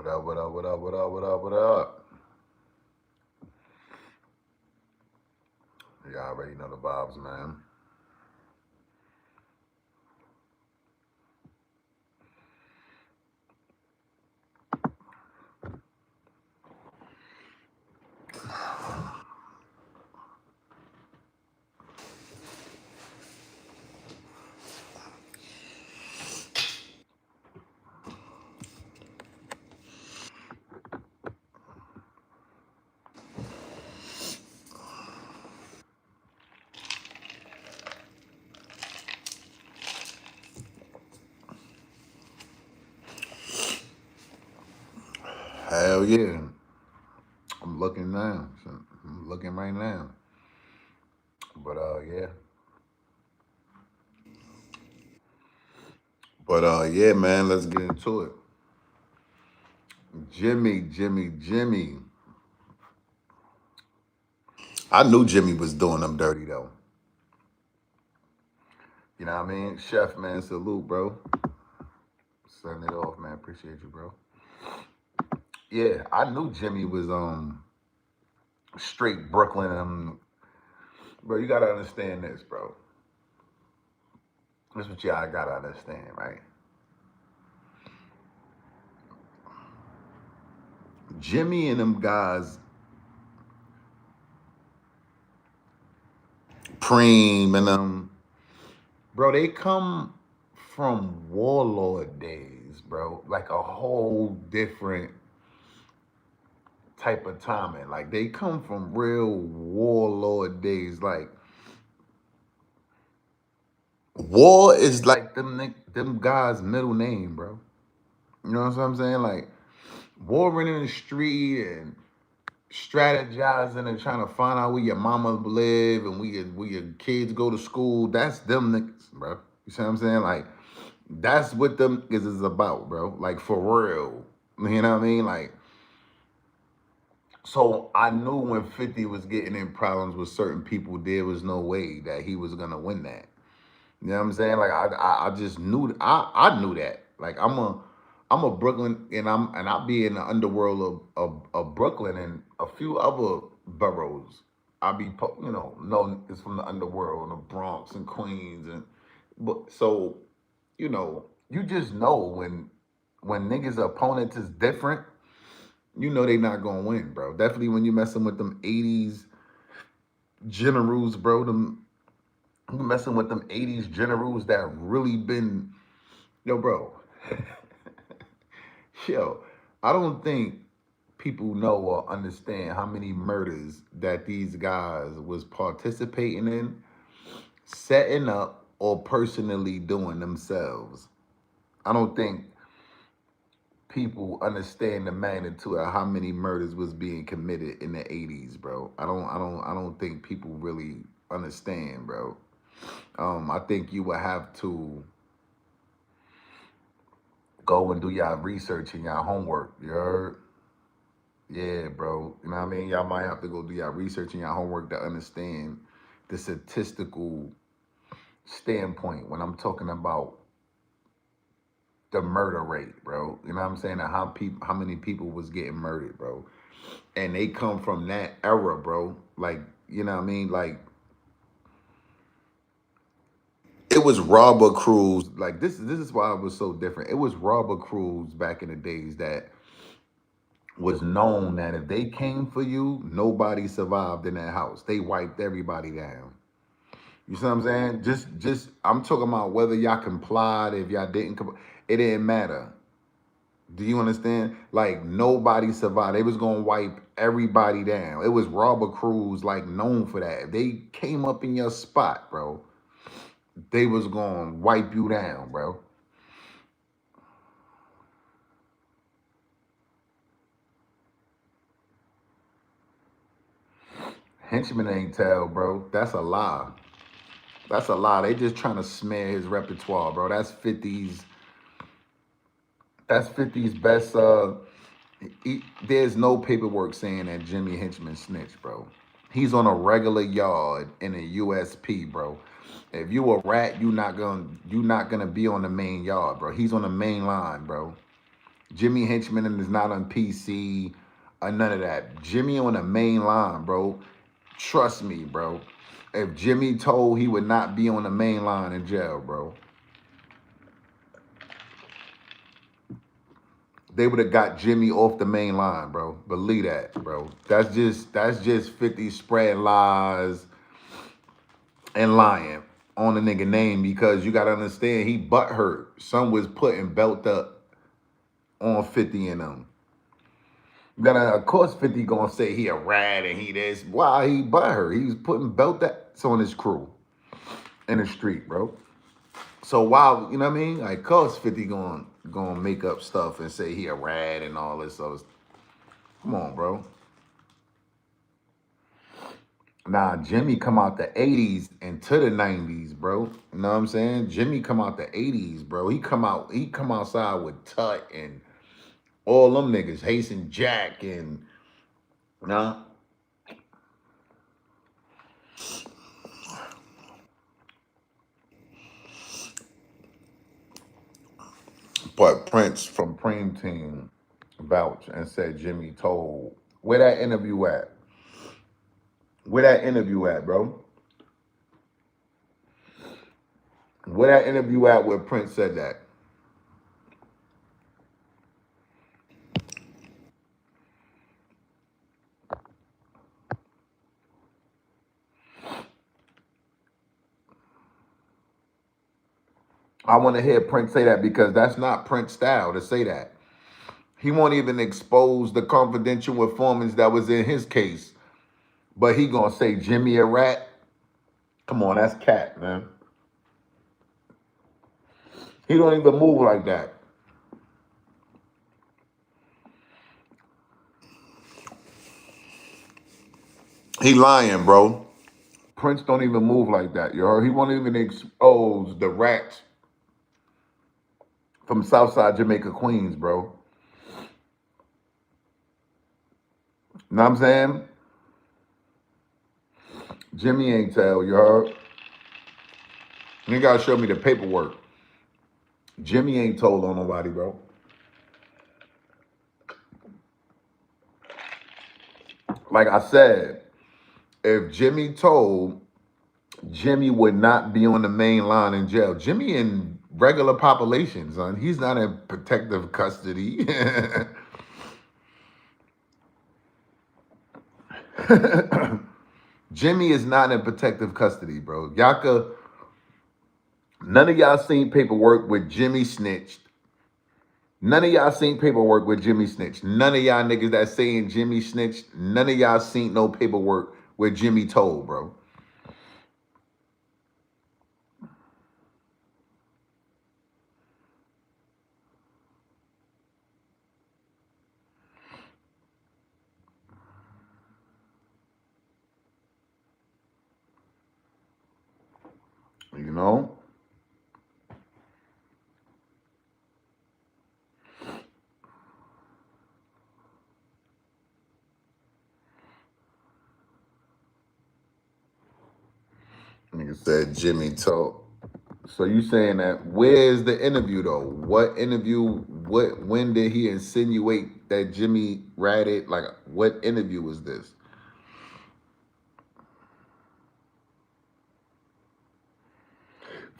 What up, what up, what up, what up, what up, what up? Y'all already know the vibes, man. Hell yeah. I'm looking now. I'm looking right now. But yeah. But yeah, man, let's get into it. Jimmy. I knew Jimmy was doing them dirty though. You know what I mean? Chef, man, salute, bro. Setting it off, man. Appreciate you, bro. Yeah, I knew Jimmy was straight Brooklyn. Bro, you gotta understand this, bro. This is what y'all gotta understand, right? Jimmy and them guys, Preem and them, bro, they come from warlord days, bro. Like a whole different type of timing. Like they come from real warlord days. Like war is like them guys' middle name, bro. You know what I'm saying? Like warring in the street and strategizing and trying to find out where your mama live and where your kids go to school. That's them niggas, bro. You see what I'm saying? Like that's what them niggas is about, bro. Like for real. You know what I mean? Like so I knew when 50 was getting in problems with certain people, there was no way that he was gonna win that. You know what I'm saying? Like I just knew I knew that. Like I'm a Brooklyn and I'll be in the underworld of Brooklyn and a few other boroughs. I'll be known as from the underworld, the Bronx and Queens and but so you just know when niggas opponents is different, you know they not gonna win, bro. Definitely when you messing with them 80s generals, bro, them you messing with them 80s generals that really been yo, bro. Yo, I don't think people know or understand how many murders that these guys was participating in, setting up, or personally doing themselves. I don't think people understand the magnitude of how many murders was being committed in the 80s, bro. I don't think people really understand, bro. I think you would have to go and do y'all research and y'all homework. You heard? Yeah, bro. You know what I mean? Y'all might have to go do y'all research and y'all homework to understand the statistical standpoint when I'm talking about the murder rate, bro. You know what I'm saying? And how many people was getting murdered, bro. And they come from that era, bro. Like, you know what I mean? Like it was robber crews. Like this is why it was so different. It was robber crews back in the days that was known that if they came for you, nobody survived in that house. They wiped everybody down. You see what I'm saying? Just I'm talking about whether y'all complied, if y'all didn't comply, it didn't matter. Do you understand? Like nobody survived. They was gonna wipe everybody down. It was robber crews like known for that. If they came up in your spot, bro, they was gonna wipe you down, bro. Henchman ain't tell, bro. That's a lie. That's a lie. They just trying to smear his repertoire, bro. That's 50's best. There's no paperwork saying that Jimmy Henchman snitched, bro. He's on a regular yard in a USP, bro. If you a rat, you not gonna be on the main yard, bro. He's on the main line, bro. Jimmy Henchman is not on PC or none of that. Jimmy on the main line, bro. Trust me, bro. If Jimmy told he would not be on the main line in jail, bro, they would have got Jimmy off the main line, bro. Believe that, bro. That's just 50 spread lies and lying on the nigga name because you gotta understand he butt hurt. Some was putting belt up on 50 and them. Then of course 50 gonna say he a rat and he this. Why he butt hurt? He was putting belt ups on his crew in the street, bro. So while you know what I mean, like, of course 50 gonna make up stuff and say he a rat and all this. So come on, bro. Nah, Jimmy come out the 80s into the 90s, bro. You know what I'm saying? Jimmy come out the 80s, bro. He come outside with Tut and all them niggas, Hasten Jack and nah. But Prince from Preem Team vouched and said Jimmy told. Where that interview at? Where that interview at, bro? Where that interview at where Prince said that? I want to hear Prince say that because that's not Prince style to say that. He won't even expose the confidential informants that was in his case. But he gonna say Jimmy a rat? Come on, that's cat, man. He don't even move like that. He lying, bro. Prince don't even move like that, yo. He won't even expose the rats from Southside Jamaica, Queens, bro. Know what I'm saying? Jimmy ain't tell, you heard? You gotta show me the paperwork. Jimmy ain't told on nobody, bro. Like I said, if Jimmy told, Jimmy would not be on the main line in jail. Jimmy in regular population, son. He's not in protective custody. Jimmy is not in protective custody, bro. None of y'all seen paperwork with Jimmy snitched. None of y'all seen paperwork with Jimmy snitched. None of y'all niggas that saying Jimmy snitched, none of y'all seen no paperwork where Jimmy told, bro. You know? Nigga said Jimmy told. So you saying that where's the interview though? What interview? When did he insinuate that Jimmy ratted? Like what interview was this?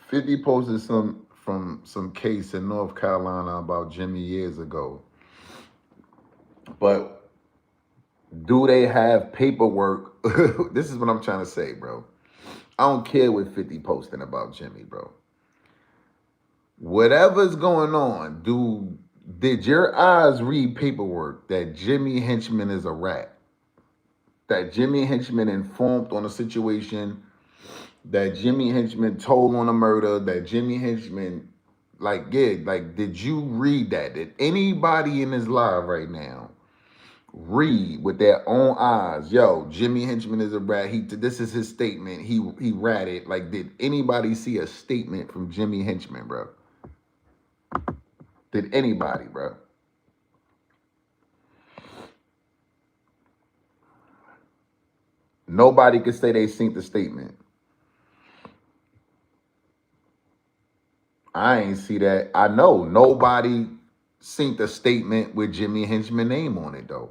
50 posted some from some case in North Carolina about Jimmy years ago. But do they have paperwork? This is what I'm trying to say, bro. I don't care what 50 posting about Jimmy, bro. Whatever's going on, did your eyes read paperwork that Jimmy Henchman is a rat? That Jimmy Henchman informed on a situation, that Jimmy Henchman told on a murder, that Jimmy Henchman, like, yeah, like, did you read that? Did anybody in this live right now read with their own eyes, yo, Jimmy Henchman is a rat. This is his statement. He ratted. Like, did anybody see a statement from Jimmy Henchman, bro? Did anybody, bro? Nobody could say they seen the statement. I ain't see that. I know nobody seen the statement with Jimmy Henchman name on it though.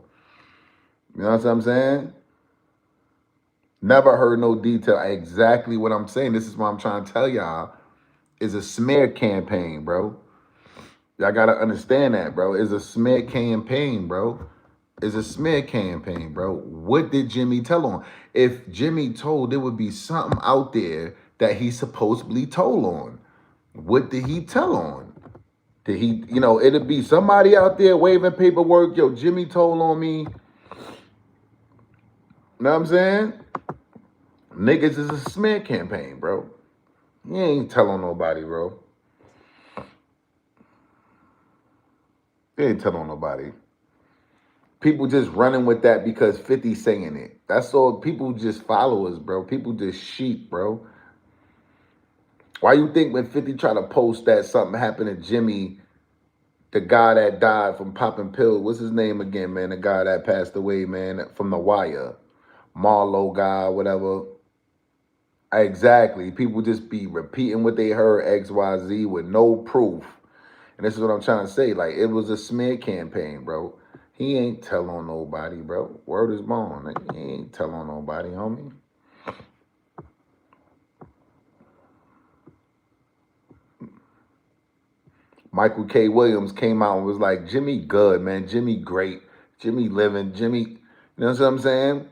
You know what I'm saying? Never heard no detail. Exactly what I'm saying. This is what I'm trying to tell y'all. Is a smear campaign, bro. Y'all gotta understand that, bro. It's a smear campaign, bro. It's a smear campaign, bro. What did Jimmy tell on? If Jimmy told, there would be something out there that he supposedly told on. What did he tell on? Did he, it'd be somebody out there waving paperwork. Yo, Jimmy told on me. You know what I'm saying? Niggas is a smear campaign, bro. You ain't telling nobody, bro. You ain't telling nobody. People just running with that because 50 saying it. That's all. People just followers, bro. People just sheep, bro. Why you think when 50 try to post that something happened to Jimmy, the guy that died from popping pills, what's his name again, man? The guy that passed away, man, from The Wire. Marlowe guy, whatever. Exactly. People just be repeating what they heard XYZ with no proof. And this is what I'm trying to say. Like, it was a smear campaign, bro. He ain't tell on nobody, bro. Word is born. Like, he ain't tell on nobody, homie. Michael K. Williams came out and was like, Jimmy good, man. Jimmy great. Jimmy living. Jimmy, you know what I'm saying?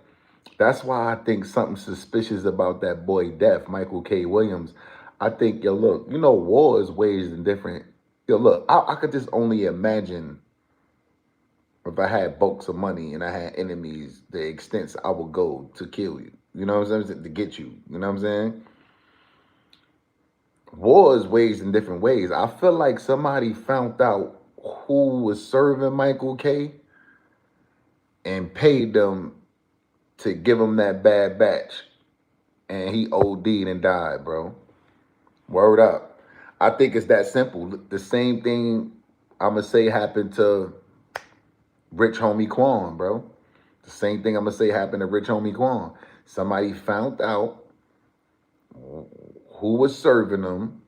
That's why I think something suspicious about that boy death, Michael K. Williams. I think, yo, look, war is waged in different. Yo, look, I could just only imagine if I had bulks of money and I had enemies, the extents I would go to kill you. You know what I'm saying? To get you. You know what I'm saying? War is waged in different ways. I feel like somebody found out who was serving Michael K. and paid them to give him that bad batch. And he OD'd and died, bro. Word up. I think it's that simple. The same thing I'm going to say happened to Rich Homie Quan, bro. The same thing I'm going to say happened to Rich Homie Quan. Somebody found out who was serving them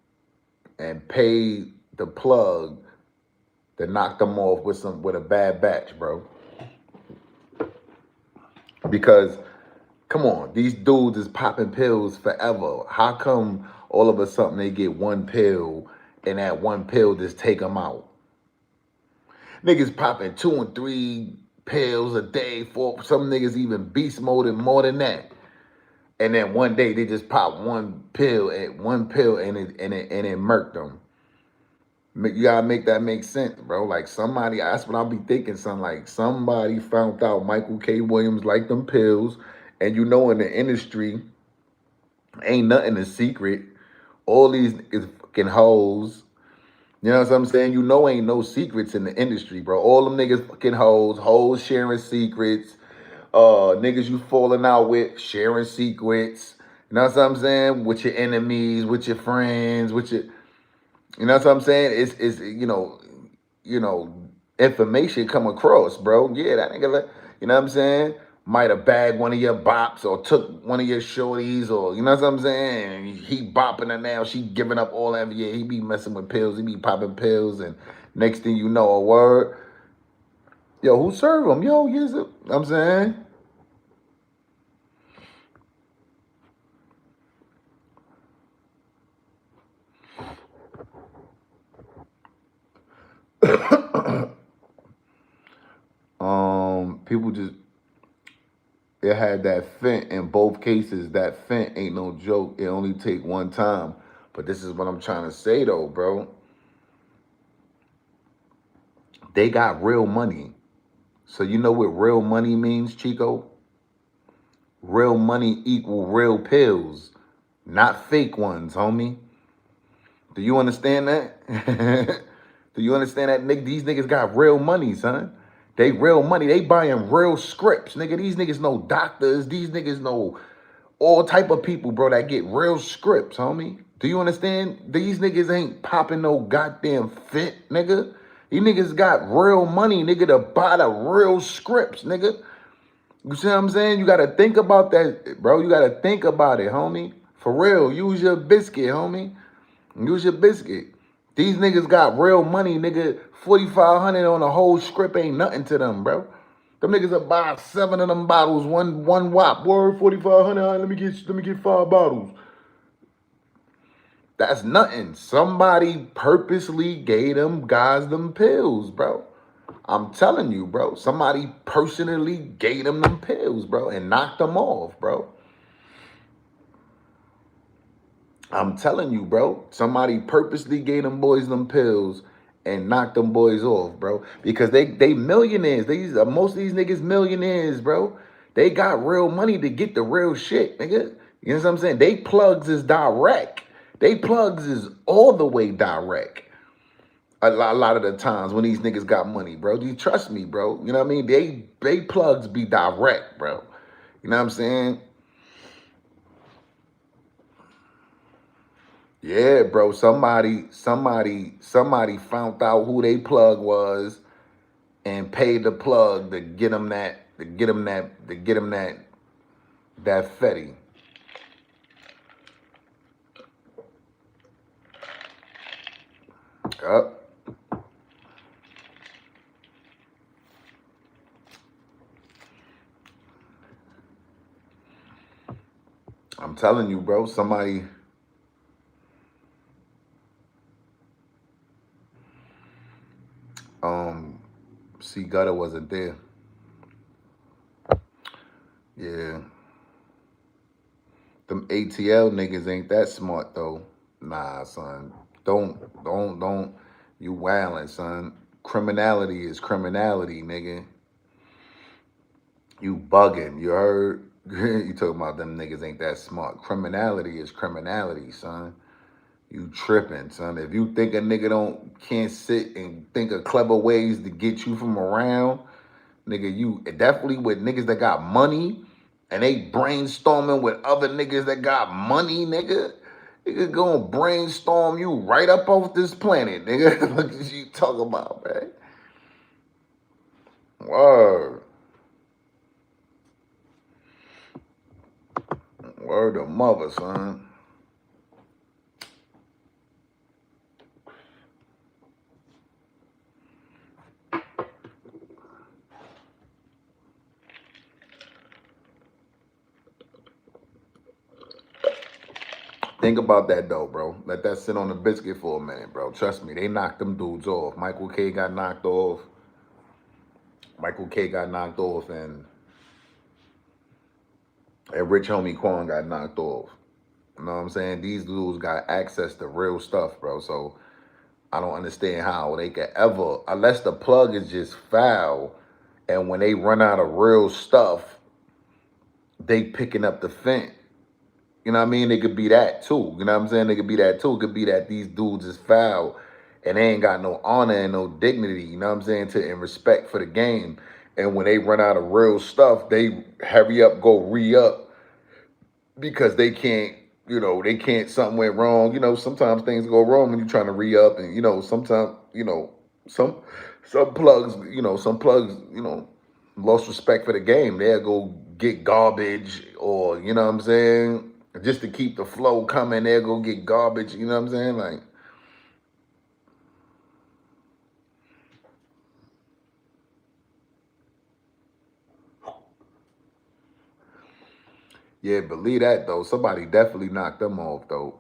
and paid the plug that knocked them off with a bad batch, bro. Because, come on, these dudes is popping pills forever. How come all of a sudden they get one pill and that one pill just take them out? Niggas popping 2 and 3 pills a day. For some niggas even beast moding more than that. And then one day they just pop one pill and it murked them. You gotta make that make sense, bro. Like somebody, that's what I'll be thinking, son. Like somebody found out Michael K. Williams liked them pills. And in the industry, ain't nothing a secret. All these is fucking hoes. You know what I'm saying? Ain't no secrets in the industry, bro. All them niggas fucking hoes sharing secrets. Niggas you falling out with, sharing secrets. You know what I'm saying? With your enemies, with your friends, with your, you know what I'm saying? It's information come across, bro. Yeah, that nigga, you know what I'm saying? Might have bagged one of your bops or took one of your shorties or, you know what I'm saying? He bopping her now. She giving up all that. Yeah, he be messing with pills. He be popping pills. And next thing you know, a word. Yo, who serve him? Yo, yes, you know what I'm saying? People just, it had that fent in both cases. That fent ain't no joke. It only take one time. But this is what I'm trying to say though, bro. They got real money. So you know what real money means, Chico? Real money equal real pills, not fake ones, homie. Do you understand that? Do you understand that, nigga? These niggas got real money, son. They real money. They buying real scripts, nigga. These niggas know doctors. These niggas know all type of people, bro, that get real scripts, homie. Do you understand? These niggas ain't popping no goddamn fit, nigga. These niggas got real money, nigga, to buy the real scripts, nigga. You see what I'm saying? You got to think about that, bro. You got to think about it, homie. For real. Use your biscuit, homie. Use your biscuit. These niggas got real money, nigga. 4,500 on a whole script ain't nothing to them, bro. Them niggas will buy 7 of them bottles, one wop. Word, 4,500. Let me get 5 bottles. That's nothing. Somebody purposely gave them guys them pills, bro. I'm telling you, bro. Somebody personally gave them pills, bro, and knocked them off, bro. I'm telling you, bro. Somebody purposely gave them boys them pills and knocked them boys off, bro. Because they millionaires. Most of these niggas millionaires, bro. They got real money to get the real shit, nigga. You know what I'm saying? They plugs is direct. They plugs is all the way direct. A lot of the times when these niggas got money, bro. You trust me, bro. You know what I mean? They plugs be direct, bro. You know what I'm saying? Yeah, bro. Somebody found out who they plug was and paid the plug to get them that fetty. Yup. I'm telling you, bro. Somebody. C Gutter wasn't there. Yeah. Them ATL niggas ain't that smart though. Nah, son. Don't. You wildin', son. Criminality is criminality, nigga. You bugging. You heard? You talking about them niggas ain't that smart. Criminality is criminality, son. You tripping, son. If you think a nigga can't sit and think of clever ways to get you from around, nigga, you definitely with niggas that got money and they brainstorming with other niggas that got money, nigga. Nigga gonna brainstorm you right up off this planet, nigga. What you talking about, man? Word. Word of mother, son. Think about that though, bro. Let that sit on the biscuit for a minute, bro. Trust me, they knocked them dudes off. Michael K got knocked off. And Rich Homie Quan got knocked off. You know what I'm saying? These dudes got access to real stuff, bro. So I don't understand how they could ever, unless the plug is just foul, and when they run out of real stuff, they picking up the fence. You know what I mean? They could be that too. You know what I'm saying? They could be that too. It could be that these dudes is foul and they ain't got no honor and no dignity, you know what I'm saying, and respect for the game. And when they run out of real stuff, they hurry up, go re-up because they can't, they can't, something went wrong. Sometimes things go wrong when you're trying to re-up and, sometimes, some plugs, lost respect for the game. They'll go get garbage or, you know what I'm saying? Just to keep the flow coming, they'll go get garbage, you know what I'm saying? Like, yeah, believe that though. Somebody definitely knocked them off though.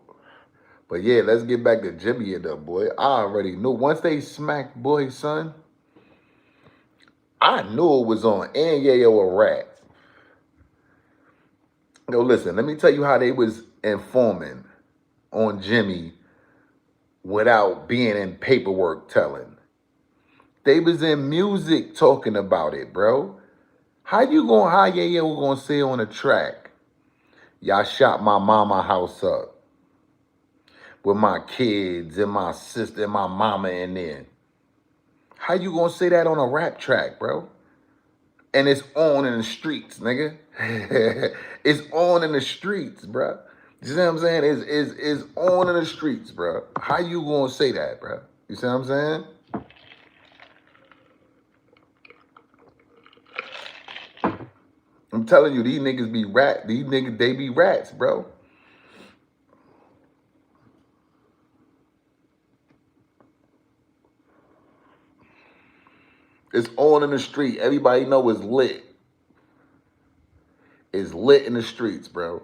But yeah, let's get back to Jimmy and them, boy. I already knew. Once they smacked boy, son, I knew it was on. And Yayo a rat. Yo, listen, let me tell you how they was informing on Jimmy without being in paperwork telling. They was in music talking about it, bro. How Yayo gonna say on a track, y'all shot my mama house up with my kids and my sister and my mama in there? How you gonna say that on a rap track, bro? And it's on in the streets, nigga. It's on in the streets, bro. You see what I'm saying? It's on in the streets, bro. How you gonna say that, bro? You see what I'm saying? I'm telling you, these niggas be rat. These niggas, they be rats, bro. It's on in the street. Everybody know it's lit. It's lit in the streets, bro.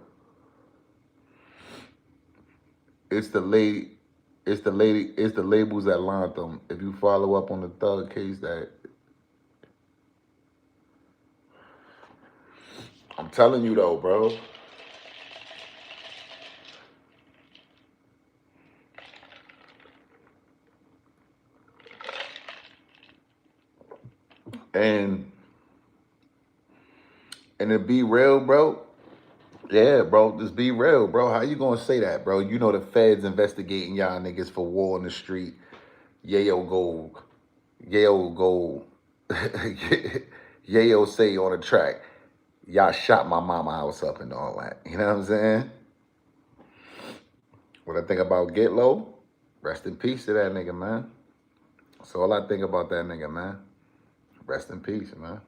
It's the lady. It's the labels that launched them. If you follow up on the thug case, that I'm telling you though, bro. And to be real, bro. Yeah, bro. Just be real, bro. How you gonna say that, bro? You know the feds investigating y'all niggas for war in the street. Yayo go, Yayo go, Yayo say on the track, y'all shot my mama house up and all that. You know what I'm saying? What I think about Get Low, rest in peace to that nigga, man. That's all I think about that nigga, man. Rest in peace, man.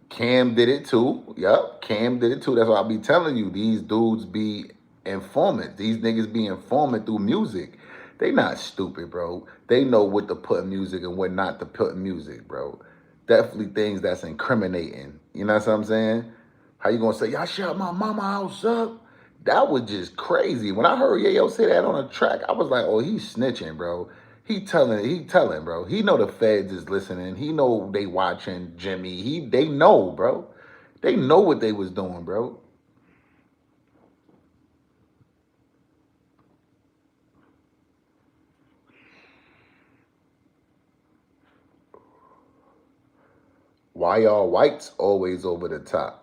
Cam did it too. Yup, Cam did it too. That's why I be telling you, these dudes be informants. These niggas be informant through music. They not stupid, bro. They know what to put in music and what not to put in music, bro. Definitely things that's incriminating. You know what I'm saying? How you gonna say, y'all shot my mama house up? That was just crazy. When I heard Yayo say that on a track, I was like, oh, he's snitching, bro. He telling, bro. He know the feds is listening. He know they watching Jimmy. They know, bro. They know what they was doing, bro. Why y'all whites always over the top?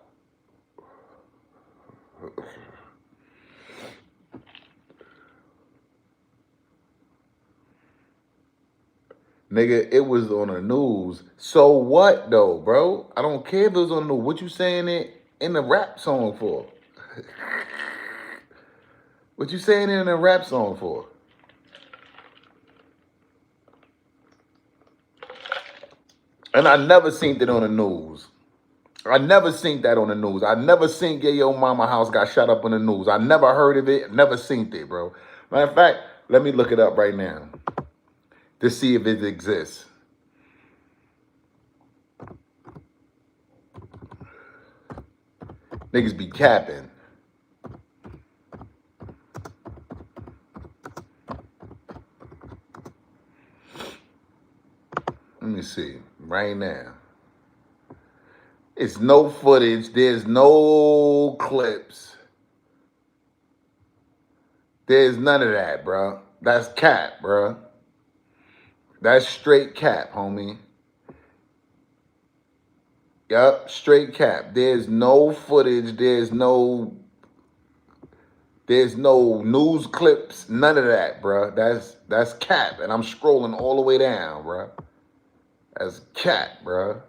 Nigga, it was on the news. So what though, bro? I don't care if it was on the news. What you saying it in the rap song for? What you saying it in a rap song for? And I never seen it on the news. I never seen that on the news. I never seen Yayo Mama house got shot up on the news. I never heard of it. Never seen it, bro. Matter of fact, let me look it up right now to see if it exists. Niggas be capping. Let me see right now. It's no footage. There's no clips. There's none of that, bro. That's cap, bro. That's straight cap, homie. Yup, straight cap. There's no footage. There's no news clips. None of that, bro. That's cap. And I'm scrolling all the way down, bro. That's cap, bro.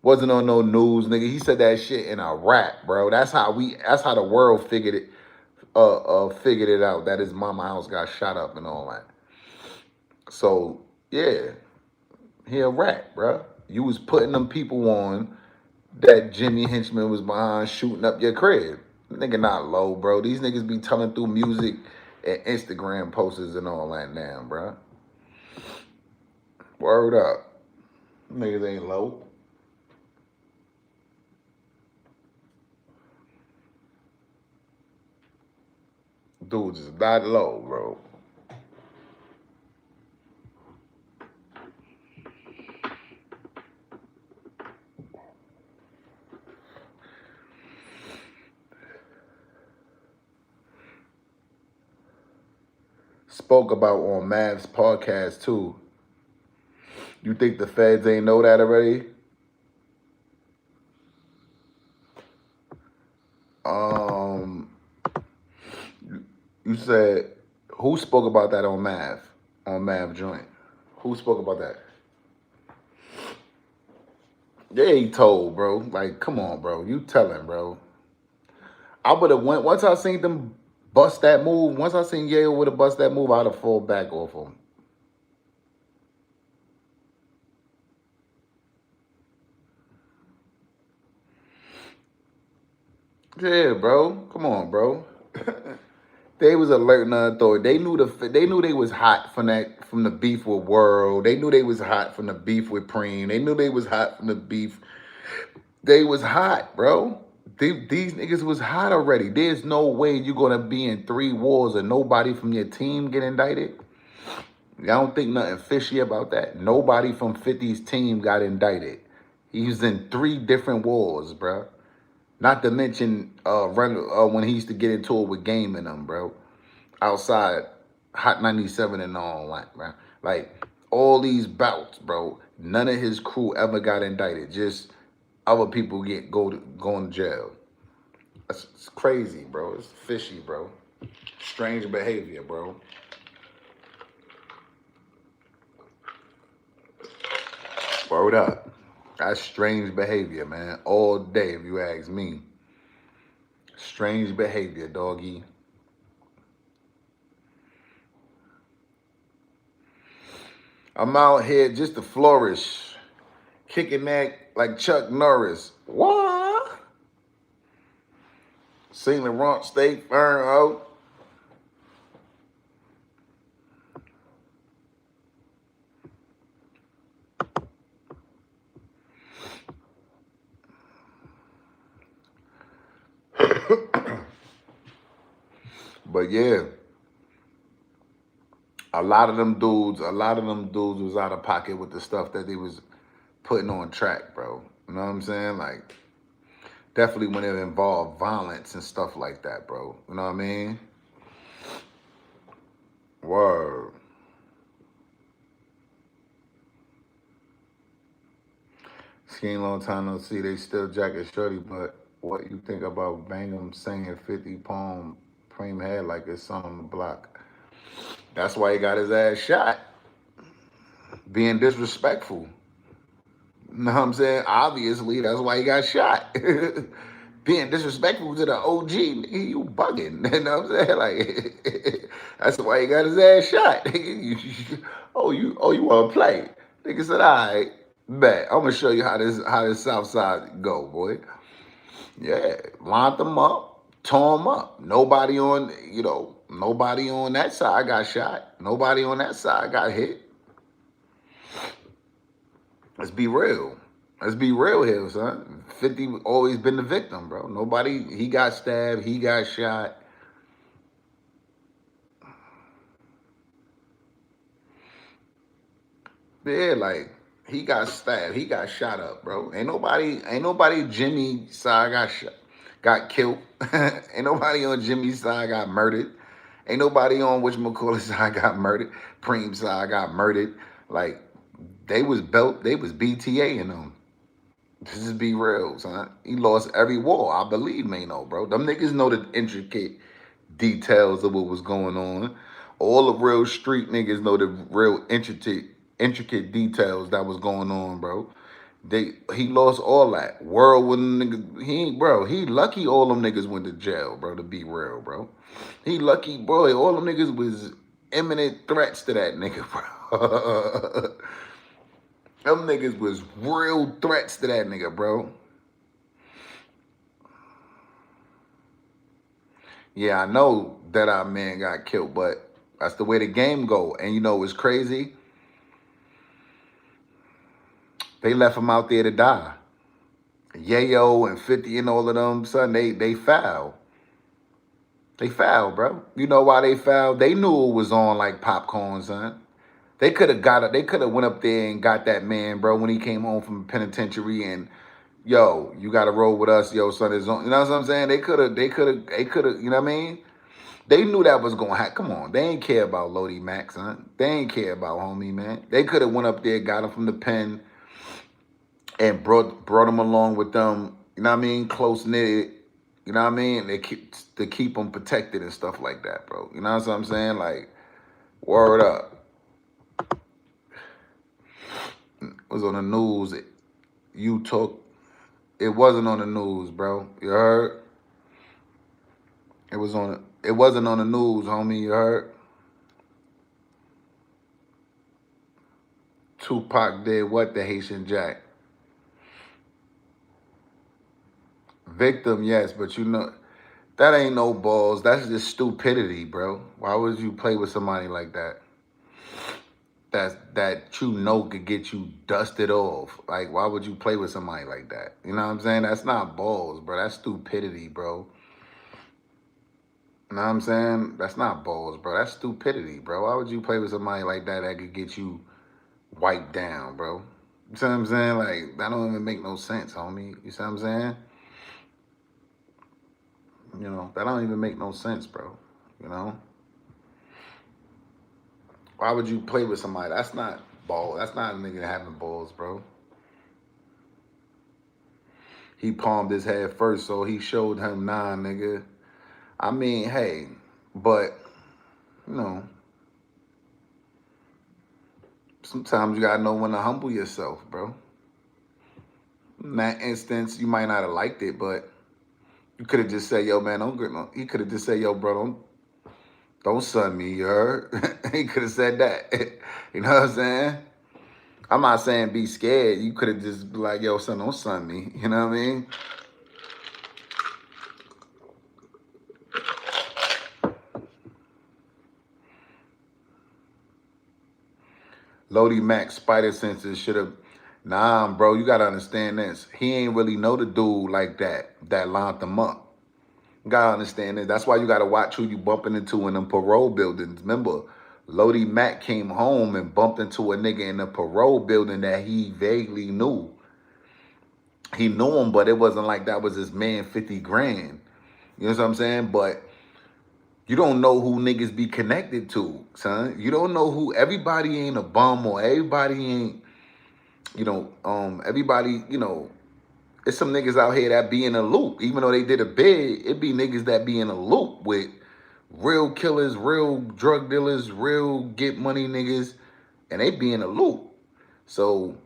Wasn't on no news, nigga. He said that shit in a rap, bro. That's how the world figured it figured it out that his mama house got shot up and all that. So, yeah. He a rat, bro. You was putting them people on that Jimmy Henchman was behind shooting up your crib. Nigga not low, bro. These niggas be telling through music and Instagram posters and all that now, bro. Word up. Niggas ain't low. Dudes is not low, bro. Spoke about on Mav's podcast too. You think the feds ain't know that already? Um, you said who spoke about that on Mav joint? Who spoke about that? Yeah, he told, bro. Like, come on, bro. You telling, bro. I would have went once I seen them bust that move. Once I seen Yale would have bust that move, I'd have fall back off him. Yeah, bro. Come on, bro. They was alerting the authority. They knew they was hot from the beef with World. They knew they was hot from the beef with Preem. They knew they was hot from the beef. They was hot, bro. These niggas was hot already. There's no way you gonna be in 3 wars and nobody from your team get indicted. I don't think nothing fishy about that. Nobody from 50's team got indicted. He was in 3 different wars, bro. Not to mention when he used to get into it with Game and them, bro. Outside Hot 97 and all that, bro. Like, all these bouts, bro. None of his crew ever got indicted. Just other people going to jail. It's crazy, bro. It's fishy, bro. Strange behavior, bro. Word up. That's strange behavior, man. All day, if you ask me. Strange behavior, doggy. I'm out here just to flourish. Kicking that like Chuck Norris. What? St. Laurent State Farm, oh. But yeah, a lot of them dudes was out of pocket with the stuff that they was putting on track, bro. You know what I'm saying? Like, definitely when it involved violence and stuff like that, bro. You know what I mean? Word. Seen long time no see. They still jacket shorty, but what you think about Bangem saying 50 poem Preem head like it's son on the block? That's why he got his ass shot. Being disrespectful. You know what I'm saying? Obviously, that's why he got shot. Being disrespectful to the OG, nigga, you bugging. You know what I'm saying? Like, that's why he got his ass shot. You want to play? Nigga said, all right, bet. I'm gonna show you how this South Side go, boy. Yeah, lined them up, tore them up. Nobody on that side got shot. Nobody on that side got hit. Let's be real. Let's be real here, son. 50 always been the victim, bro. He got stabbed, he got shot. Yeah, like, he got stabbed, he got shot up, bro. Ain't nobody Jimmy side got killed. Ain't nobody on Jimmy's side got murdered. Ain't nobody on whatchamacallit side got murdered. Preem side got murdered. Like, they was BTA in them. Just be real, son. He lost every war. I believe Maino, bro. Them niggas know the intricate details of what was going on. All the real street niggas know the real intricate details that was going on, bro. He lost all that. World with niggas. He lucky all them niggas went to jail, bro, to be real, bro. He lucky, bro. All them niggas was imminent threats to that nigga, bro. Them niggas was real threats to that nigga, bro. Yeah, I know that our man got killed, but that's the way the game go. And you know what's crazy? They left him out there to die. Yayo and 50 and all of them, son, they foul. They foul, bro. You know why they foul? They knew it was on like popcorn, son. They could have went up there and got that man, bro, when he came home from penitentiary and, yo, you got to roll with us, yo, son is on. You know what I'm saying? They could have, you know what I mean? They knew that was going to happen. Come on. They ain't care about Lodi Max, son. They ain't care about homie, man. They could have went up there, got him from the pen and brought him along with them, you know what I mean? Close knit, you know what I mean? To keep them protected and stuff like that, bro. You know what I'm saying? Like, word up. It was on the news. It wasn't on the news, bro. You heard? It wasn't on the news, homie. You heard? Tupac did what to Haitian Jack? Victim, yes, but you know, That ain't no balls. That's just stupidity, bro. Why would you play with somebody like that? That you know could get you dusted off. Like, why would you play with somebody like that? You know what I'm saying? That's not balls, bro. That's stupidity, bro. You know what I'm saying? That's not balls, bro. That's stupidity, bro. Why would you play with somebody like that that could get you wiped down, bro? You see what I'm saying? Like, that don't even make no sense, homie. You see what I'm saying? You know, that don't even make no sense, bro. You know? Why would you play with somebody? That's not ball. That's not a nigga having balls, bro. He palmed his head first, so he showed him nah, nigga. I mean, hey, but, you know, sometimes you gotta know when to humble yourself, bro. In that instance, you might not have liked it, but you could have just said, yo, man, don't get no. He could have just said, yo, bro, don't sun me, you heard? He could have said that. You know what I'm saying? I'm not saying be scared. You could have just be like, yo, son, don't sun me. You know what I mean? Lodi Mac spider senses should have. Nah, bro, you gotta understand this. He ain't really know the dude like that lined him up. You gotta understand this. That's why you gotta watch who you bumping into in them parole buildings. Remember, Lodi Mac came home and bumped into a nigga in the parole building that he vaguely knew. He knew him, but it wasn't like that was his man 50 grand. You know what I'm saying? But you don't know who niggas be connected to, son. You don't know who, everybody ain't a bum or everybody ain't, everybody, it's some niggas out here that be in a loop. Even though they did a bid, it be niggas that be in a loop with real killers, real drug dealers, real get money niggas, and they be in a loop. So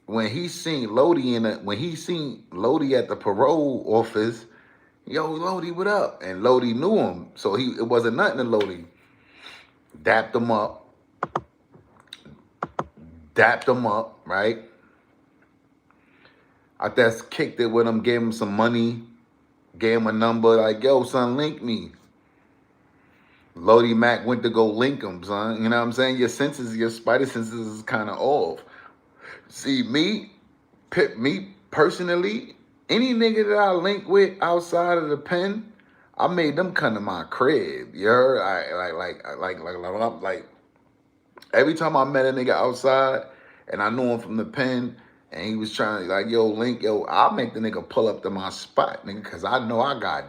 when he seen Lodi at the parole office, yo, Lodi, what up? And Lodi knew him. So it wasn't nothing to Lodi. Dapped him up, right? I just kicked it with him, gave him some money, gave him a number, like, yo, son, link me. Lodi Mac went to go link him, son. You know what I'm saying? Your spider senses is kind of off. See, me personally, any nigga that I link with outside of the pen, I made them come to my crib. You heard? Like every time I met a nigga outside and I knew him from the pen and he was trying to like, yo, link, yo, I'll make the nigga pull up to my spot, nigga, because I know I got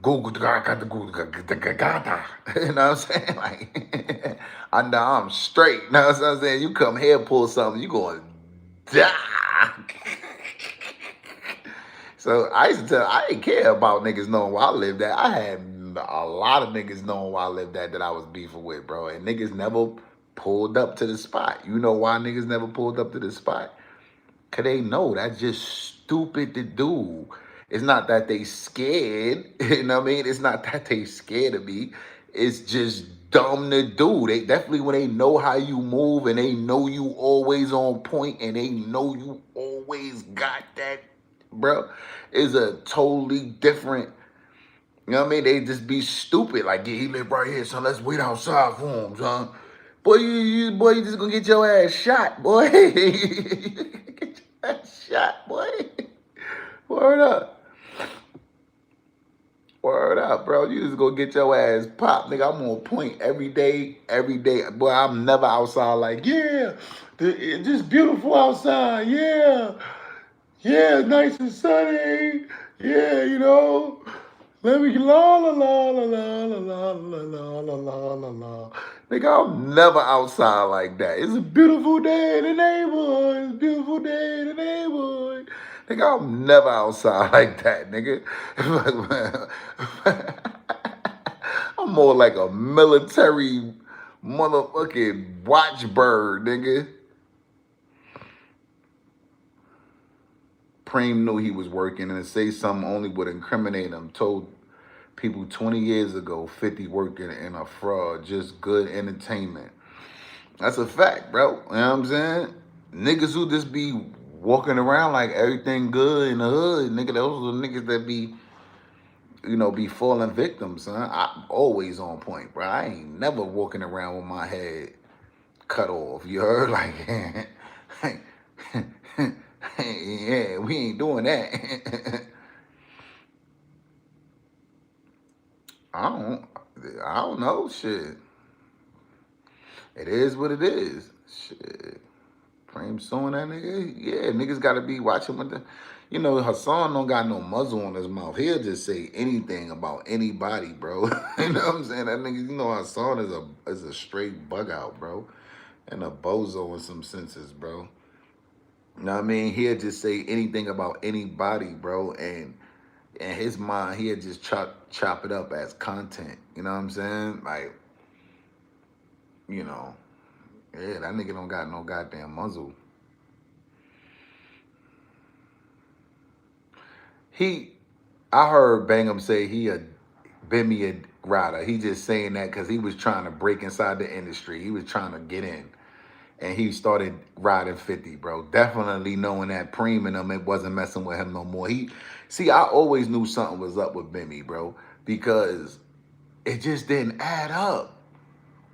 Google, got the Google, you know what I'm saying? Like, I know I'm straight. You know what I'm saying? You come here, pull something, you going to die. So I didn't care about niggas knowing where I lived at. I had a lot of niggas knowing where I lived at that I was beefing with, bro. And niggas never pulled up to the spot. You know why niggas never pulled up to the spot? Because they know that's just stupid to do. It's not that they scared, you know what I mean? It's not that they scared of me. It's just dumb to do. They definitely, when they know how you move and they know you always on point and they know you always got that, bro, is a totally different, you know what I mean? They just be stupid. Like, yeah, he live right here, son. Let's wait outside for him, son. Boy, you just gonna get your ass shot, boy. Get your ass shot, boy. Word up. Word up, bro. You just gonna get your ass popped, nigga. I'm on point every day, every day. Boy, I'm never outside like, yeah, it's just beautiful outside, yeah. Yeah, nice and sunny. Yeah, let me la la la la la la la la la la la la. Nigga, I'm never outside like that. It's a beautiful day in the neighborhood. It's a beautiful day in the neighborhood. Nigga, I'm never outside like that, nigga. I'm more like a military motherfucking watchbird, nigga. Preem knew he was working, and to say something only would incriminate him. Told people 20 years ago, 50 working in a fraud, just good entertainment. That's a fact, bro. You know what I'm saying? Niggas who just be walking around like everything good in the hood, nigga, those are the niggas that be be falling victim, son. I'm always on point, bro. I ain't never walking around with my head cut off. You heard? Like, yeah, we ain't doing that. I don't, I don't know. Shit, it is what it is. Shit, Frame suing that nigga. Yeah, niggas got to be watching what the. Hassan don't got no muzzle on his mouth. He'll just say anything about anybody, bro. You know what I'm saying? That nigga, Hassan is a straight bug out, bro, and a bozo in some senses, bro. You know what I mean? He'll just say anything about anybody, bro, and in his mind, he'll just chop it up as content. You know what I'm saying? Like, you know, yeah, that nigga don't got no goddamn muzzle. I heard Bangem say he a Bimmy a rider. He just saying that because he was trying to break inside the industry. He was trying to get in. And he started riding 50, bro. Definitely knowing that Preem and him, it wasn't messing with him no more. I always knew something was up with Bimmy, bro, because it just didn't add up.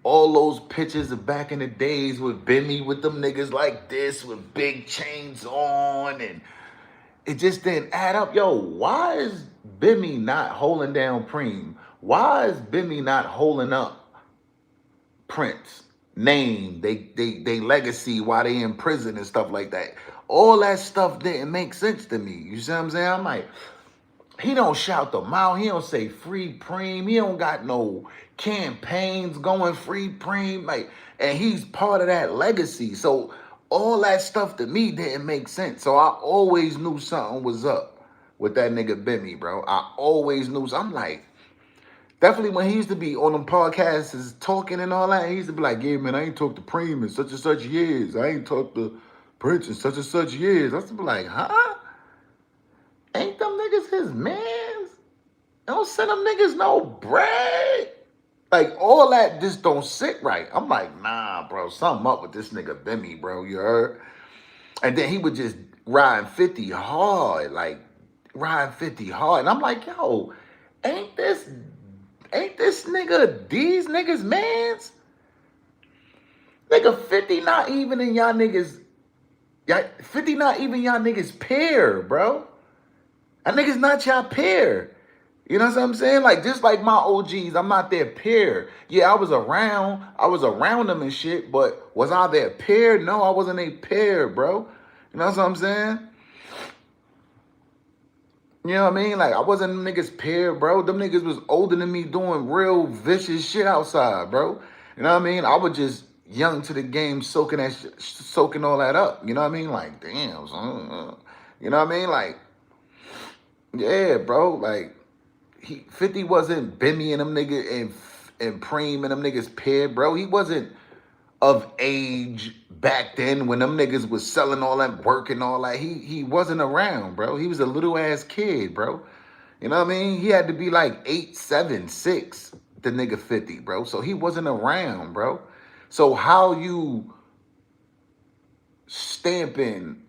All those pictures of back in the days with Bimmy with them niggas like this with big chains on, and it just didn't add up. Yo, why is Bimmy not holding down Preem? Why is Bimmy not holding up Prince? Name, they legacy while they in prison and stuff like that. All that stuff didn't make sense to me. You see what I'm saying? I'm like, he don't shout them out. He don't say free Preem. He don't got no campaigns going free Preem. Like, and he's part of that legacy. So all that stuff to me didn't make sense. So I always knew something was up with that nigga Bimmy, bro. I always knew. I'm like, definitely when he used to be on them podcasts is talking and all that, he used to be like, yeah, man, I ain't talked to Preem in such and such years. I ain't talked to Prince in such and such years. I used to be like, huh? Ain't them niggas his mans? Don't send them niggas no bread. Like, all that just don't sit right. I'm like, nah, bro, something up with this nigga Bimmy, bro, you heard? And then he would just ride 50 hard, like, ride 50 hard. And I'm like, yo, ain't this nigga these niggas mans? Nigga 50 not even in y'all niggas. 50 not even y'all niggas peer, bro. That nigga's not y'all peer. You know what I'm saying? Like, just like my OGs, I'm not their peer. Yeah, I was around them and shit, but was I their peer? No, I wasn't a peer, bro. You know what I'm saying? You know what I mean? Like, I wasn't them niggas' peer, bro. Them niggas was older than me doing real vicious shit outside, bro. You know what I mean? I was just young to the game, soaking all that up. You know what I mean? Like, damn, son. You know what I mean? Like, yeah, bro. Like, 50 wasn't Bimmy and them niggas and Preem and them niggas' peer, bro. He wasn't of age back then when them niggas was selling all that work and all that. He wasn't around, bro. He was a little ass kid, bro. You know what I mean? He had to be like 8, 7, 6, the nigga 50, bro. So he wasn't around, bro. So how you stamping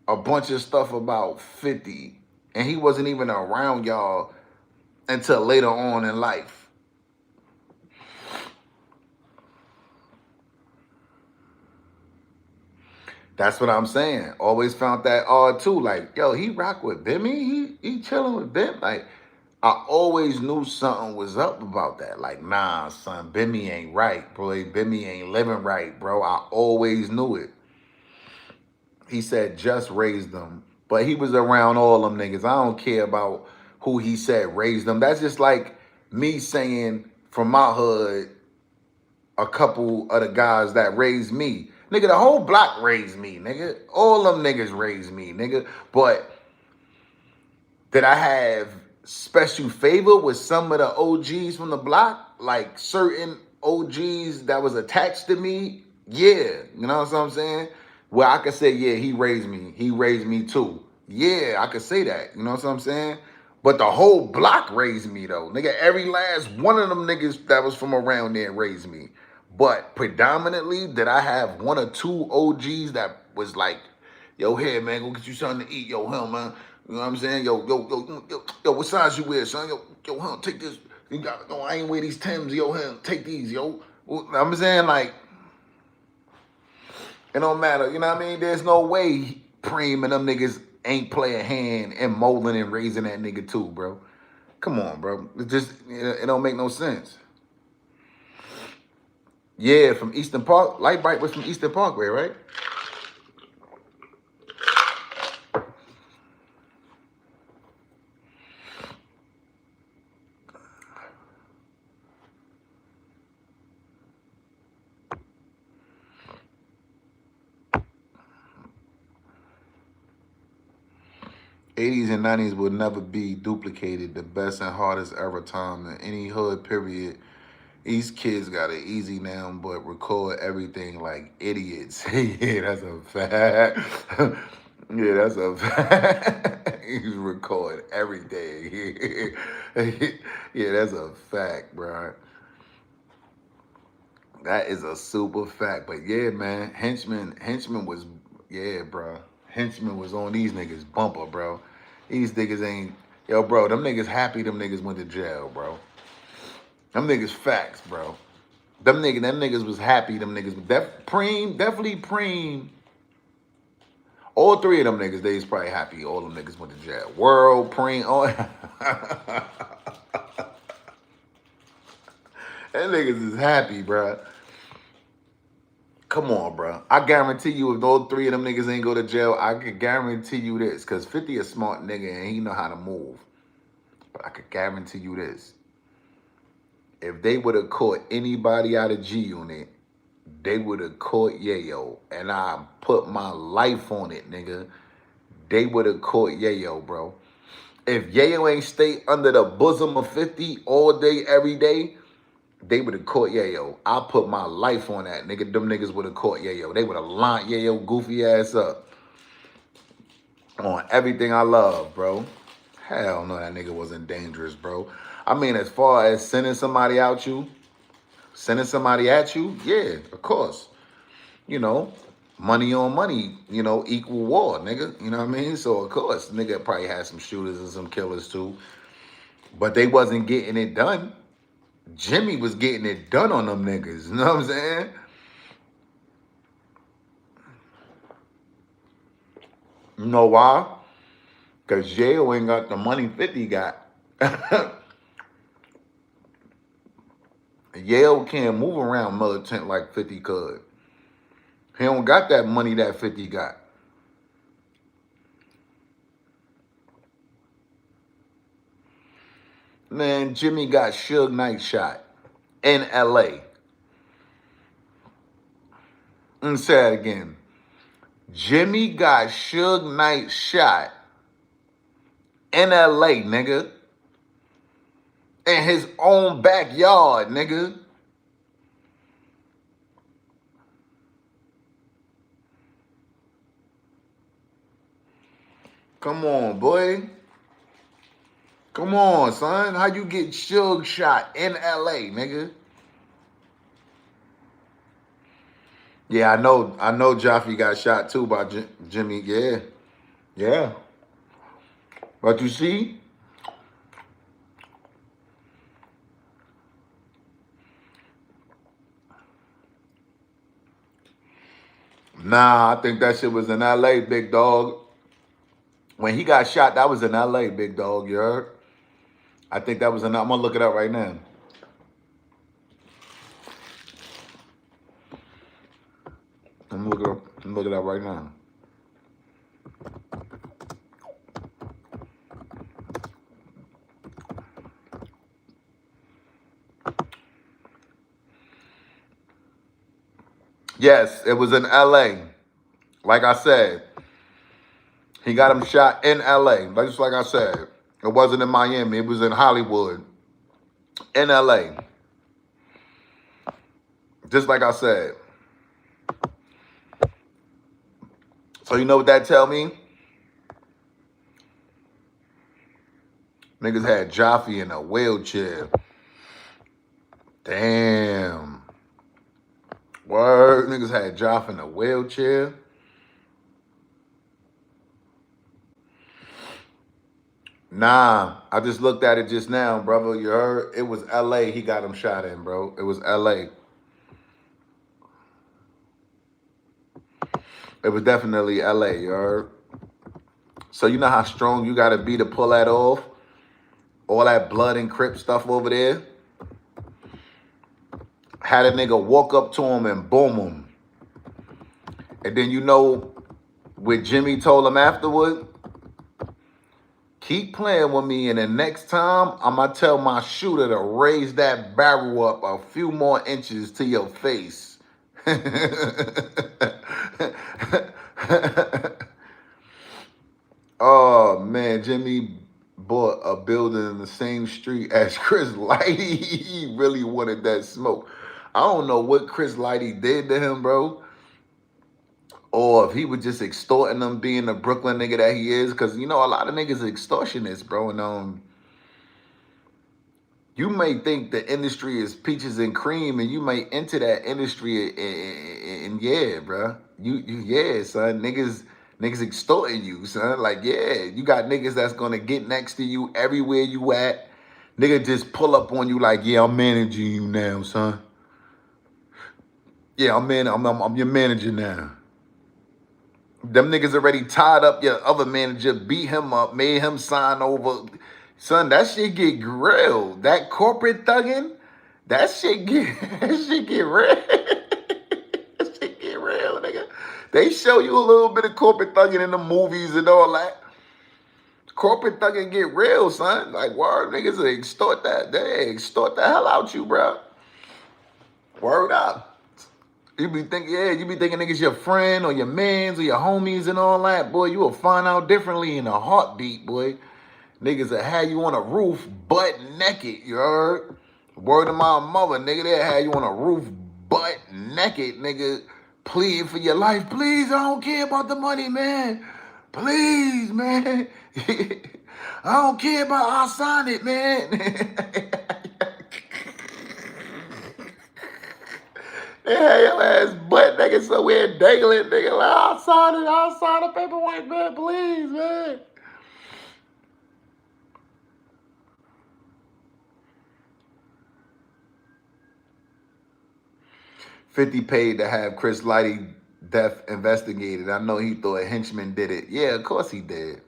a bunch of stuff about 50 and he wasn't even around y'all until later on in life? That's what I'm saying. Always found that odd too. Like, yo, he rock with Bimmy. He chilling with Bim. Like, I always knew something was up about that. Like, nah, son, Bimmy ain't right, bro. Bimmy ain't living right, bro. I always knew it. He said just raised them, but he was around all them niggas. I don't care about who he said raised them. That's just like me saying from my hood, a couple of the guys that raised me. Nigga, the whole block raised me, nigga. All them niggas raised me, nigga. But did I have special favor with some of the OGs from the block? Like certain OGs that was attached to me? Yeah. You know what I'm saying? Well, I could say, yeah, he raised me. He raised me too. Yeah, I could say that. You know what I'm saying? But the whole block raised me, though. Nigga, every last one of them niggas that was from around there raised me. But predominantly, did I have one or two OGs that was like, yo, here, man, go get you something to eat. Yo, hell, man, You know what I'm saying? Yo, what size you wear, son? Yo, huh, take this. You got, no, I ain't wear these Timbs, yo, huh, take these, yo. Well, I'm saying, like, it don't matter. You know what I mean? There's no way Preem and them niggas ain't play a hand in molding and raising that nigga too, bro. Come on, bro. It don't make no sense. Yeah, from Eastern Park. Light Bite was from Eastern Parkway, right? '80s and '90s will never be duplicated. The best and hardest ever time in any hood, period. These kids got it easy now, but record everything like idiots. Yeah, that's a fact. Yeah, that's a fact. He's record everything. Yeah, that's a fact, bro. That is a super fact. But yeah, man, Henchman was, yeah, bro. Henchman was on these niggas bumper, bro. These niggas ain't, yo, bro, them niggas happy them niggas went to jail, bro. Them niggas facts, bro. Them niggas was happy. Them niggas, definitely Preem. All three of them niggas, they was probably happy. All them niggas went to jail. World, Preem, all. That niggas is happy, bro. Come on, bro. I guarantee you, if those three of them niggas ain't go to jail, I could guarantee you this. Because 50 a smart nigga and he know how to move. But I could guarantee you this. If they would have caught anybody out of G Unit, they would have caught Yayo. And I put my life on it, nigga. They would have caught Yayo, bro. If Yayo ain't stay under the bosom of 50 all day, every day, they would have caught Yayo. I put my life on that, nigga. Them niggas would have caught Yayo. They would have lined Yayo goofy ass up on everything I love, bro. Hell no, that nigga wasn't dangerous, bro. I mean, as far as sending somebody at you, yeah, of course. You know, money on money, equal war, nigga. You know what I mean? So, of course, nigga probably had some shooters and some killers too. But they wasn't getting it done. Jimmy was getting it done on them niggas. You know what I'm saying? You know why? Because Jail ain't got the money 50 got. Yale can't move around militant like 50 could. He don't got that money that 50 got. Man, Jimmy got Suge Knight shot in L.A. And say it again. Jimmy got Suge Knight shot in L.A., nigga. In his own backyard, nigga. Come on, boy. Come on, son. How you get Suge shot in L.A., nigga? Yeah, I know Jaffe got shot too by Jimmy. Yeah. Yeah. But you see, nah, I think that shit was in L.A., big dog. When he got shot, that was in L.A., big dog, you heard? I think that was in, I'm gonna look it up right now. I'm gonna look it up right now. Yes, it was in L.A. Like I said, he got him shot in L.A. Just like I said, it wasn't in Miami. It was in Hollywood, in L.A. Just like I said. So you know what that tell me? Niggas had Jaffe in a wheelchair. Damn. Word, niggas had Jaffe in a wheelchair. Nah, I just looked at it just now, brother. You heard? It was L.A. He got him shot in, bro. It was L.A. It was definitely L.A. You heard? So you know how strong you gotta be to pull that off? All that blood and Crip stuff over there. Had a nigga walk up to him and boom him. And then you know what Jimmy told him afterward? Keep playing with me, and the next time I'm gonna tell my shooter to raise that barrel up a few more inches to your face. Oh man, Jimmy bought a building in the same street as Chris Lighty. He really wanted that smoke. I don't know what Chris Lighty did to him, bro. Or if he was just extorting them being the Brooklyn nigga that he is. Cause you know a lot of niggas are extortionists, bro. And you may think the industry is peaches and cream, and you may enter that industry and yeah, bro. Yeah, son. Niggas extorting you, son. Like, yeah, you got niggas that's gonna get next to you everywhere you at. Nigga just pull up on you like, yeah, I'm managing you now, son. Yeah, I'm your manager now. Them niggas already tied up your other manager, beat him up, made him sign over. Son, that shit get real. That corporate thugging, that shit get that shit get real. That shit get real, nigga. They show you a little bit of corporate thugging in the movies and all that. Corporate thugging get real, son. Like, word, niggas extort that. They extort the hell out you, bro. Word up. You be thinking niggas your friend or your mans or your homies and all that, boy. You will find out differently in a heartbeat, boy. Niggas that had you on a roof butt naked, you heard? Word of my mother, nigga, they had you on a roof butt naked, nigga, pleading for your life. Please, I don't care about the money, man. Please, man. I don't care about, I'll sign it, man. They had your ass butt naked somewhere dangling, nigga. Like, I'll sign the paperwork, man, please, man. 50 paid to have Chris Lighty death investigated. I know he thought Henchman did it. Yeah, of course he did.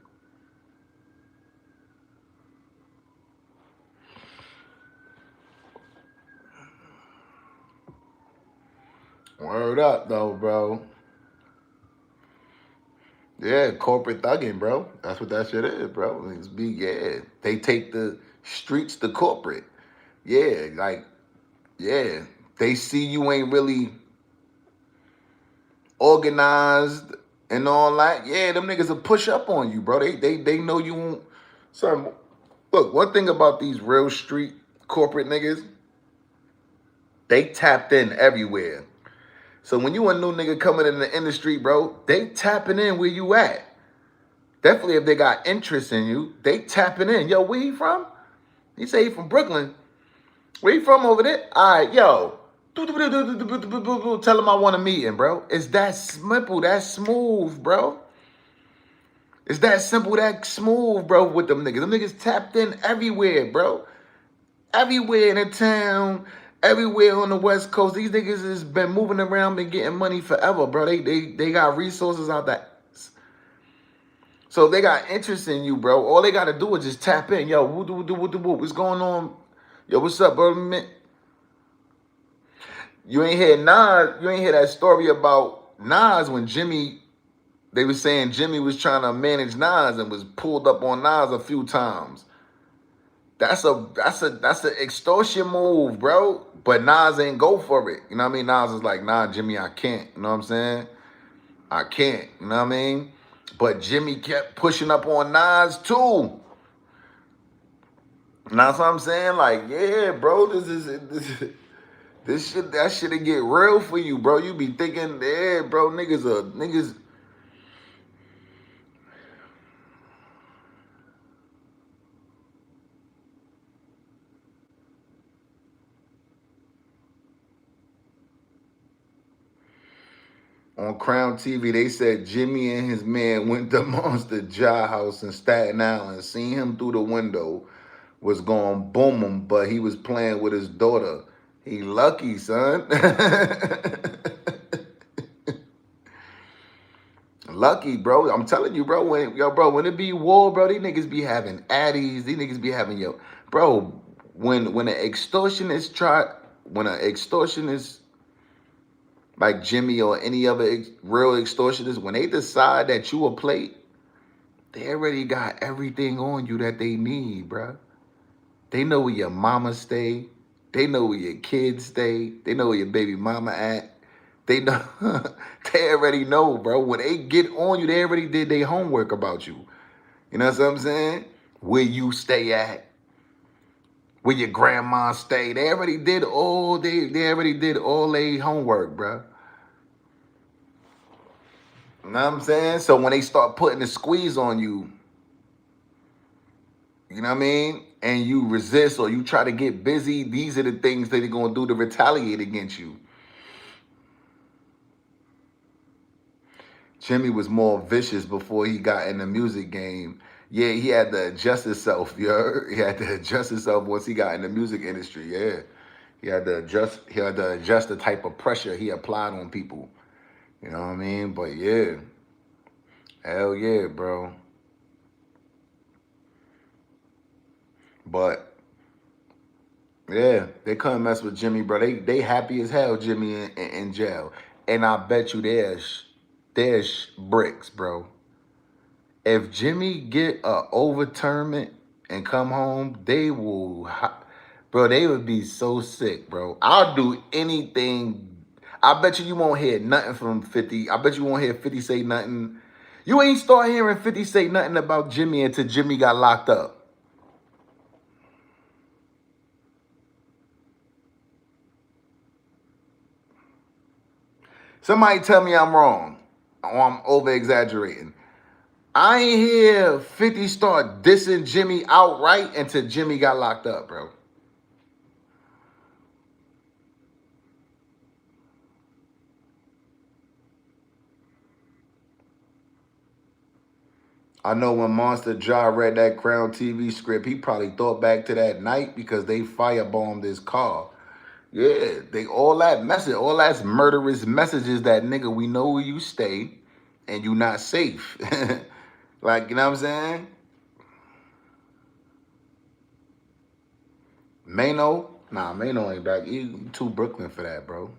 Word up, though, bro. Yeah, corporate thugging, bro. That's what that shit is, bro. Yeah. They take the streets to corporate. Yeah, like, yeah. They see you ain't really organized and all that. Yeah, them niggas will push up on you, bro. They know you won't. Son, look, one thing about these real street corporate niggas, they tapped in everywhere. So when you a new nigga coming in the industry, bro, they tapping in where you at. Definitely if they got interest in you, they tapping in. Yo, where you from? He say he from Brooklyn. Where you from over there? All right, yo. Tell him I want a meeting, bro. It's that simple, that smooth, bro. It's that simple, that smooth, bro, with them niggas. Them niggas tapped in everywhere, bro. Everywhere in the town, everywhere on the West Coast. These niggas has been moving around, been getting money forever, bro. They got resources out there. So if they got interest in you, bro, all they got to do is just tap in. Yo, what's going on? Yo, what's up, bro? You ain't hear Nas, you ain't hear that story about Nas when they was saying Jimmy was trying to manage Nas and was pulled up on Nas a few times. That's an extortion move, bro. But Nas ain't go for it. You know what I mean? Nas is like, nah, Jimmy, I can't. You know what I'm saying? I can't. You know what I mean? But Jimmy kept pushing up on Nas too. And that's what I'm saying. Like, yeah, bro, this shit, that shit'll get real for you, bro. You be thinking, yeah, bro, niggas. on Crown TV, they said Jimmy and his man went to Monster Jar House in Staten Island, seen him through the window, was going to boom him, but he was playing with his daughter. He lucky, son. Lucky, bro. I'm telling you, bro. When it be war, bro, these niggas be having addies. These niggas be having bro. When an extortionist like Jimmy or any other real extortionist, when they decide that you a plate, they already got everything on you that they need, bro. They know where your mama stay. They know where your kids stay. They know where your baby mama at. They know. They already know, bro. When they get on you, they already did their homework about you. You know what I'm saying? Where you stay at, where your grandma stay. They already did all their homework, bro. You know what I'm saying? So when they start putting the squeeze on you, you know what I mean? And you resist or you try to get busy, these are the things that they're going to do to retaliate against you. Jimmy was more vicious before he got in the music game. Yeah, he had to adjust himself, you heard? He had to adjust himself once he got in the music industry, yeah. He had to adjust the type of pressure he applied on people. You know what I mean? But yeah. Hell yeah, bro. But yeah, they couldn't mess with Jimmy, bro. They happy as hell, Jimmy in jail. And I bet you there's bricks, bro. If Jimmy get a overturnment and come home, bro, they would be so sick, bro. I'll do anything. I bet you won't hear nothing from 50. I bet you won't hear 50 say nothing. You ain't start hearing 50 say nothing about Jimmy until Jimmy got locked up. Somebody tell me I'm wrong or I'm over exaggerating. I ain't hear 50 start dissing Jimmy outright until Jimmy got locked up, bro. I know when Monster Jaw read that Crown TV script, he probably thought back to that night because they firebombed his car. Yeah, all that's murderous messages that nigga, we know where you stay and you not safe. Like, you know what I'm saying? Maino? Nah, Maino ain't back. He too Brooklyn for that, bro.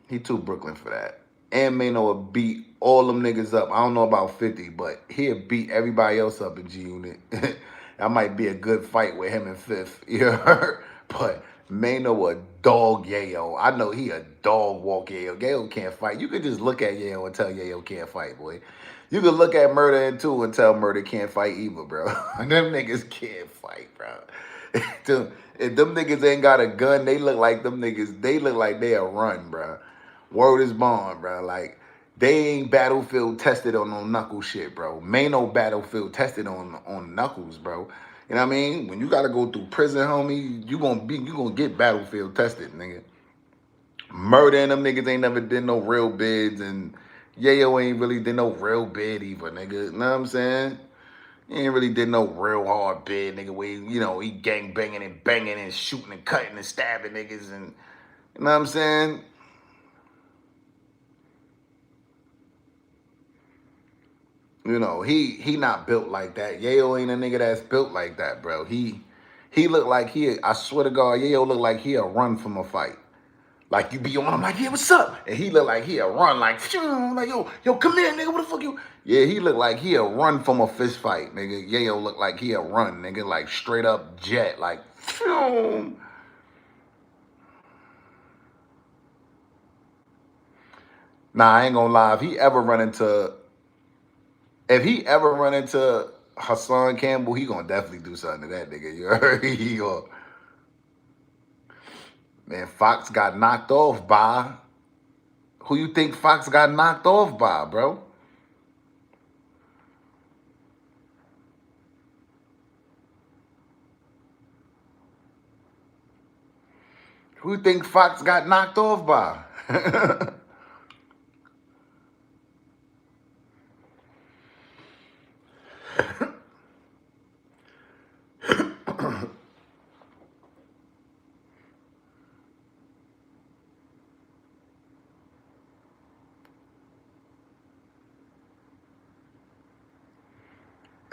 He too Brooklyn for that. And Maino will beat all them niggas up. I don't know about 50, but he'll beat everybody else up in G Unit. That might be a good fight with him in fifth. You know? But Maino a dog Yayo. I know he a dog walk Yayo. Yayo can't fight. You could just look at Yayo and tell Yayo can't fight, boy. You could look at Murder and Two and tell Murder can't fight either, bro. Them niggas can't fight, bro. If them niggas ain't got a gun, they look like they'll run, bro. Word is bond, bro. Like, they ain't battlefield tested on no knuckle shit, bro. Maino battlefield tested on knuckles, bro. You know what I mean? When you gotta go through prison, homie, you gonna get battlefield tested, nigga. Murder and them niggas ain't never did no real bids, and Yayo ain't really did no real bid either, nigga. You know what I'm saying? He ain't really did no real hard bid, nigga, where, he gang banging and shooting and cutting and stabbing niggas and, you know what I'm saying? He not built like that. Yayo ain't a nigga that's built like that, bro. He look like I swear to God, Yayo look like he'll run from a fight. Like, you be on him like, yeah, what's up? And he look like he'll run like, like, yo, come here, nigga, what the fuck you? Yeah, he look like he'll run from a fist fight, nigga. Yayo look like he'll run, nigga, like straight up jet, like, Nah, I ain't gonna lie. If he ever run into Hassan Campbell, he gonna definitely do something to that nigga. You heard? He gonna, man, Fox got knocked off by. Who you think Fox got knocked off by, bro? Who you think Fox got knocked off by?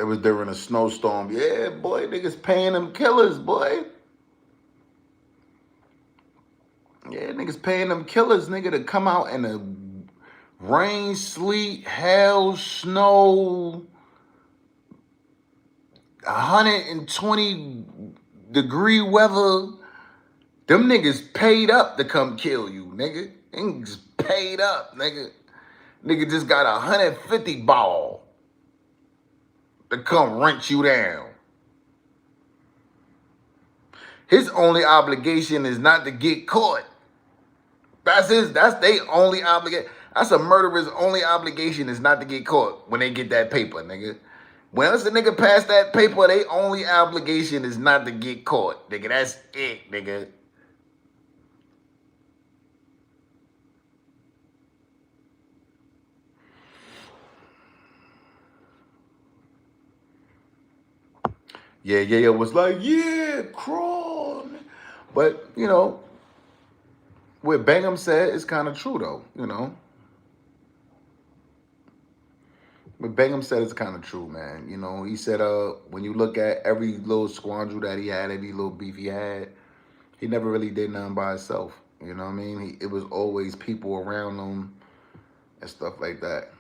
It was during a snowstorm. Yeah, boy, niggas paying them killers, boy. Yeah, niggas paying them killers, nigga, to come out in the rain, sleet, hail, snow, 120-degree weather. Them niggas paid up to come kill you, nigga. Niggas paid up, nigga. Nigga just got 150 ball to come wrench you down. His only obligation is not to get caught. That's they only obligation. That's a murderer's only obligation is not to get caught when they get that paper, nigga. Once the nigga pass that paper, they only obligation is not to get caught, nigga. That's it, nigga. Yeah, was like, yeah, crawl. But, you know, what Bangem said is kind of true, though, you know. What Bangem said is kind of true, man. You know, he said, when you look at every little squandrel that he had, every little beef he had, he never really did nothing by himself. You know what I mean? It was always people around him and stuff like that.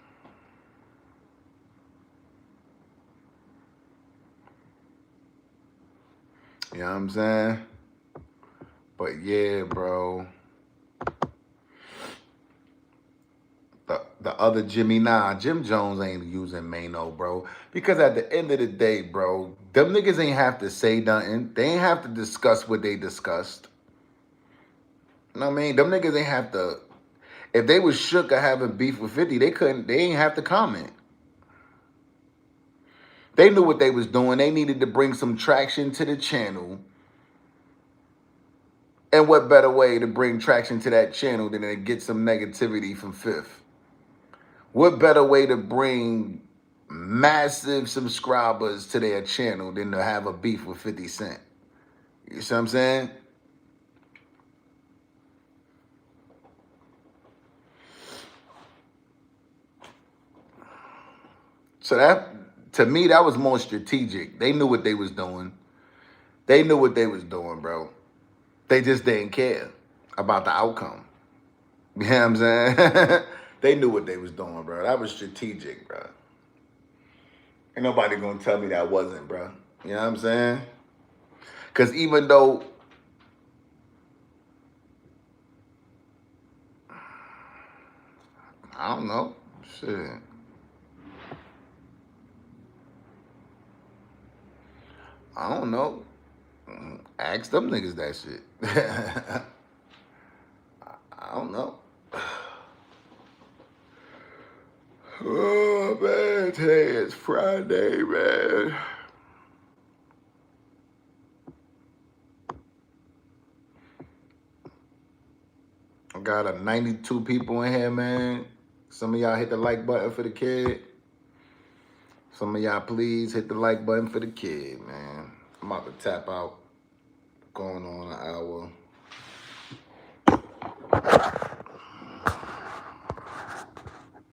You know what I'm saying? But yeah, bro. The other Jimmy, Jim Jones ain't using Maino, bro. Because at the end of the day, bro, them niggas ain't have to say nothing. They ain't have to discuss what they discussed. You know what I mean? Them niggas ain't have to. If they was shook or having beef with 50, they ain't have to comment. They knew what they was doing. They needed to bring some traction to the channel. And what better way to bring traction to that channel than to get some negativity from Fifth? What better way to bring massive subscribers to their channel than to have a beef with 50 Cent? You see what I'm saying? So that, to me, that was more strategic. They knew what they was doing. They knew what they was doing, bro. They just didn't care about the outcome. You know what I'm saying? They knew what they was doing, bro. That was strategic, bro. Ain't nobody gonna tell me that wasn't, bro. You know what I'm saying? Because even though I don't know, shit. I don't know. Ask them niggas that shit. I don't know. Oh, man, today is Friday, man. I got a 92 people in here, man. Some of y'all hit the like button for the kid. Some of y'all please hit the like button for the kid, man. I'm about to tap out. Going on an hour.